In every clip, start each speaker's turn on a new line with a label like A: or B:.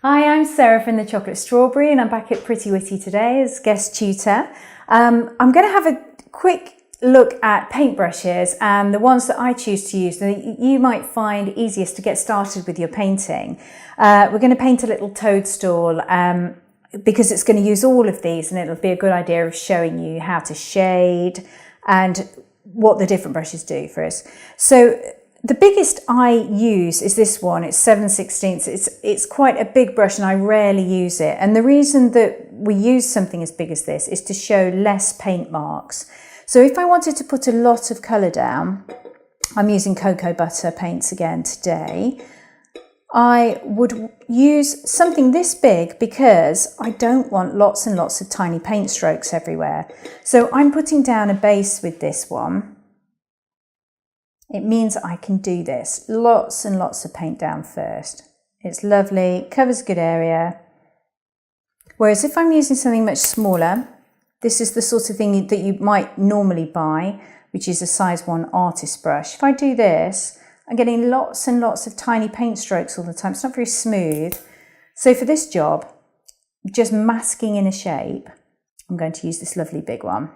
A: Hi, I'm Sarah from the Chocolate Strawberry and I'm back at Pretty Witty today as guest tutor. I'm going to have a quick look at paintbrushes and the ones that I choose to use that you might find easiest to get started with your painting. We're going to paint a little toadstool because it's going to use all of these, and it'll be a good idea of showing you how to shade and what the different brushes do for us. So the biggest I use is this one. It's 7/16. It's quite a big brush and I rarely use it. And the reason that we use something as big as this is to show less paint marks. So if I wanted to put a lot of colour down, I'm using cocoa butter paints again today, I would use something this big because I don't want lots and lots of tiny paint strokes everywhere. So I'm putting down a base with this one. It means I can do this. Lots and lots of paint down first. It's lovely, covers a good area. Whereas if I'm using something much smaller, this is the sort of thing that you might normally buy, which is a size 1 artist brush. If I do this, I'm getting lots and lots of tiny paint strokes all the time. It's not very smooth. So for this job, just masking in a shape, I'm going to use this lovely big one.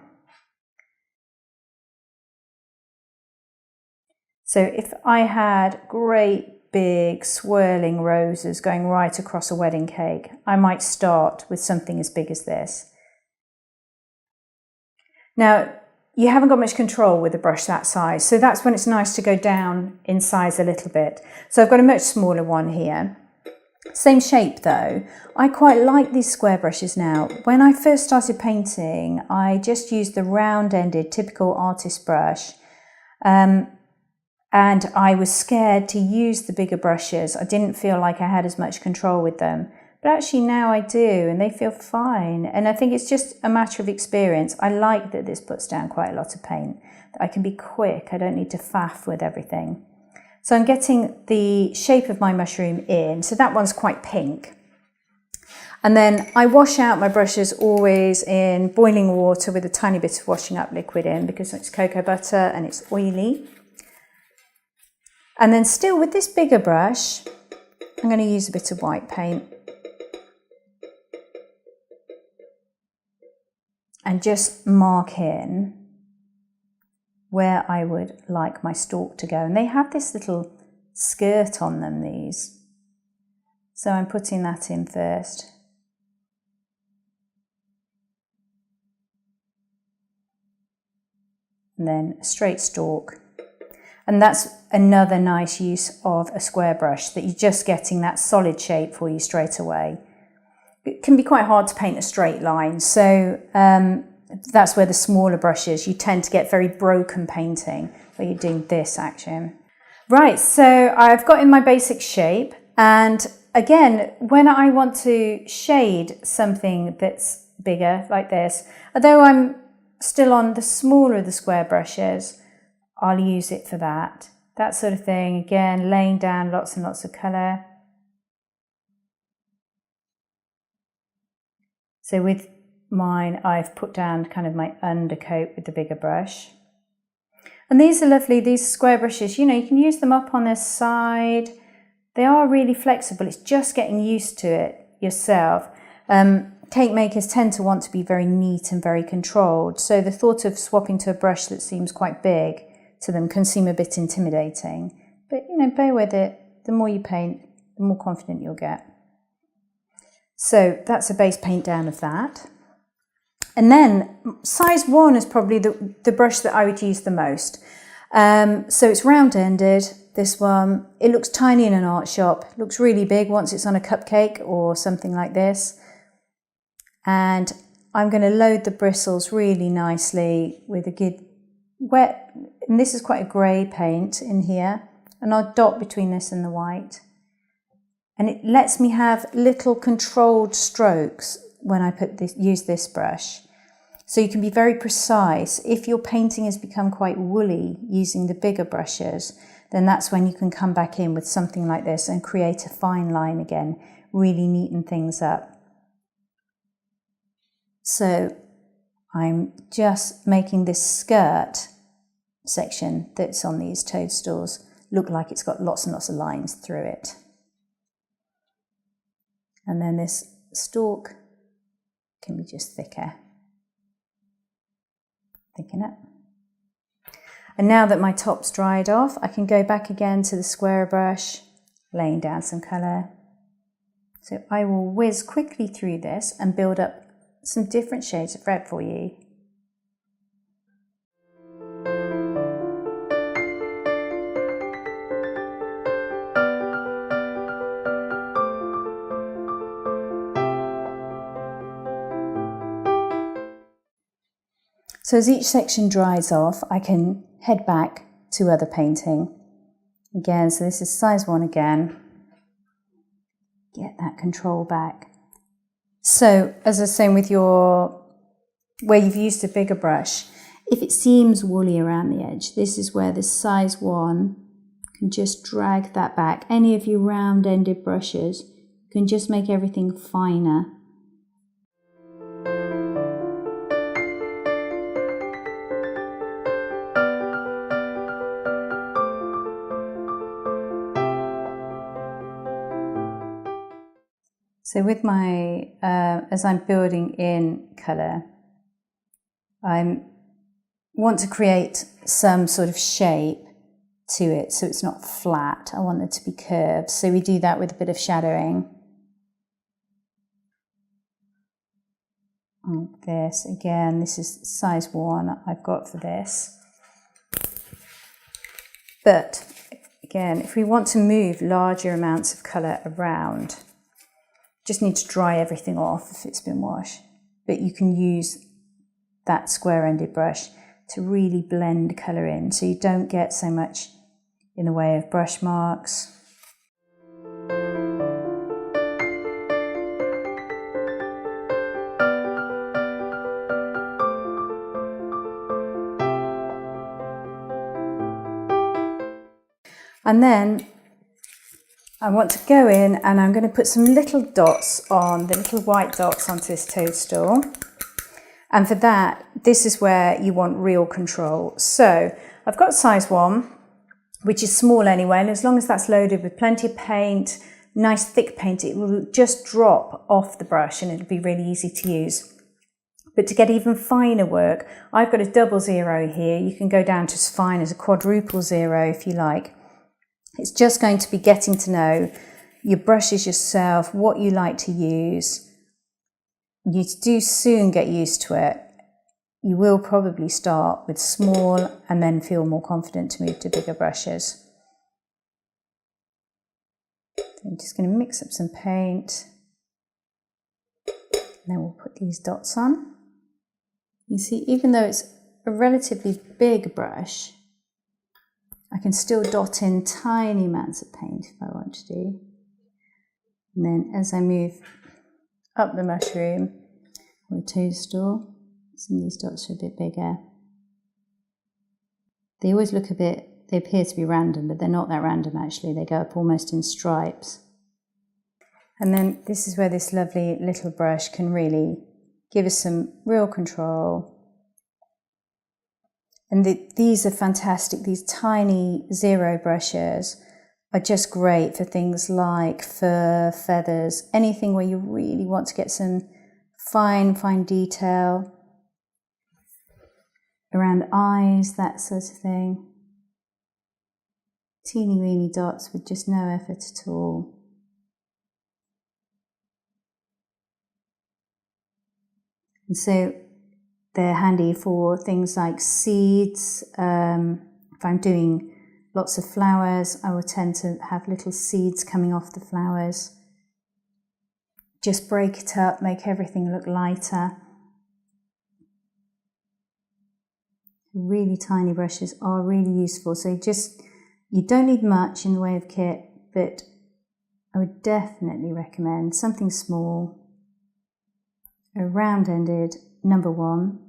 A: So if I had great big swirling roses going right across a wedding cake, I might start with something as big as this. Now, you haven't got much control with a brush that size, so that's when it's nice to go down in size a little bit. So I've got a much smaller one here. Same shape though. I quite like these square brushes now. When I first started painting, I just used the round-ended typical artist brush. And I was scared to use the bigger brushes. I didn't feel like I had as much control with them. But actually now I do, and they feel fine. And I think it's just a matter of experience. I like that this puts down quite a lot of paint. I can be quick, I don't need to faff with everything. So I'm getting the shape of my mushroom in. So that one's quite pink. And then I wash out my brushes always in boiling water with a tiny bit of washing up liquid in because it's cocoa butter and it's oily. And then still with this bigger brush, I'm going to use a bit of white paint and just mark in where I would like my stalk to go. And they have this little skirt on them, these. So I'm putting that in first. And then a straight stalk. And that's another nice use of a square brush, that you're just getting that solid shape for you straight away. It can be quite hard to paint a straight line, so that's where the smaller brushes, you tend to get very broken painting, where you're doing this action. Right, so I've got in my basic shape, and again, when I want to shade something that's bigger, like this, although I'm still on the smaller of the square brushes, I'll use it for that sort of thing. Again, laying down lots and lots of colour. So with mine, I've put down kind of my undercoat with the bigger brush. And these are lovely, these square brushes, you know, you can use them up on their side. They are really flexible. It's just getting used to it yourself. Cake makers tend to want to be very neat and very controlled. So the thought of swapping to a brush that seems quite big to them can seem a bit intimidating, but you know, bear with it. The more you paint, the more confident you'll get. So that's a base paint down of that. And then size 1 is probably the brush that I would use the most. So it's round-ended, this one. It looks tiny in an art shop. It looks really big once it's on a cupcake or something like this. And I'm going to load the bristles really nicely with a good wet, and this is quite a grey paint in here, and I'll dot between this and the white. And it lets me have little controlled strokes when I use this brush. So you can be very precise. If your painting has become quite woolly using the bigger brushes, then that's when you can come back in with something like this and create a fine line again, really neaten things up. So I'm just making this skirt section that's on these toadstools look like it's got lots and lots of lines through it. And then this stalk can be just thicker. Thicken it. And now that my top's dried off, I can go back again to the square brush, laying down some colour. So I will whiz quickly through this and build up some different shades of red for you. So as each section dries off, I can head back to other painting. Again, so this is size 1 again. Get that control back. So as I was saying with where you've used a bigger brush, if it seems woolly around the edge, this is where the size 1 can just drag that back. Any of your round-ended brushes can just make everything finer. So with my, as I'm building in colour, I want to create some sort of shape to it so it's not flat. I want it to be curved. So we do that with a bit of shadowing. Like this. Again, this is size 1 I've got for this. But again, if we want to move larger amounts of colour around, just need to dry everything off if it's been washed, but you can use that square-ended brush to really blend colour in so you don't get so much in the way of brush marks. And then I want to go in and I'm going to put some little dots on, the little white dots onto this toadstool. And for that, this is where you want real control. So I've got size 1, which is small anyway, and as long as that's loaded with plenty of paint, nice thick paint, it will just drop off the brush and it'll be really easy to use. But to get even finer work, I've got a 00 here. You can go down to as fine as a 400 if you like. It's just going to be getting to know your brushes yourself, what you like to use. You do soon get used to it. You will probably start with small and then feel more confident to move to bigger brushes. So I'm just going to mix up some paint. And then we'll put these dots on. You see, even though it's a relatively big brush, I can still dot in tiny amounts of paint if I want to do. And then as I move up the mushroom or the toadstool, some of these dots are a bit bigger. They always look they appear to be random, but they're not that random actually. They go up almost in stripes. And then this is where this lovely little brush can really give us some real control. And these are fantastic. These tiny 0 brushes are just great for things like fur, feathers, anything where you really want to get some fine detail around eyes, that sort of thing. Teeny weeny dots with just no effort at all. And so they're handy for things like seeds. If I'm doing lots of flowers, I will tend to have little seeds coming off the flowers. Just break it up, make everything look lighter. Really tiny brushes are really useful. So you don't need much in the way of kit, but I would definitely recommend something small, a round-ended number 1,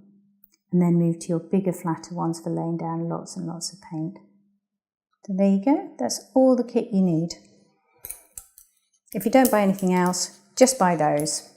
A: and then move to your bigger, flatter ones for laying down lots and lots of paint. So there you go, that's all the kit you need. If you don't buy anything else, just buy those.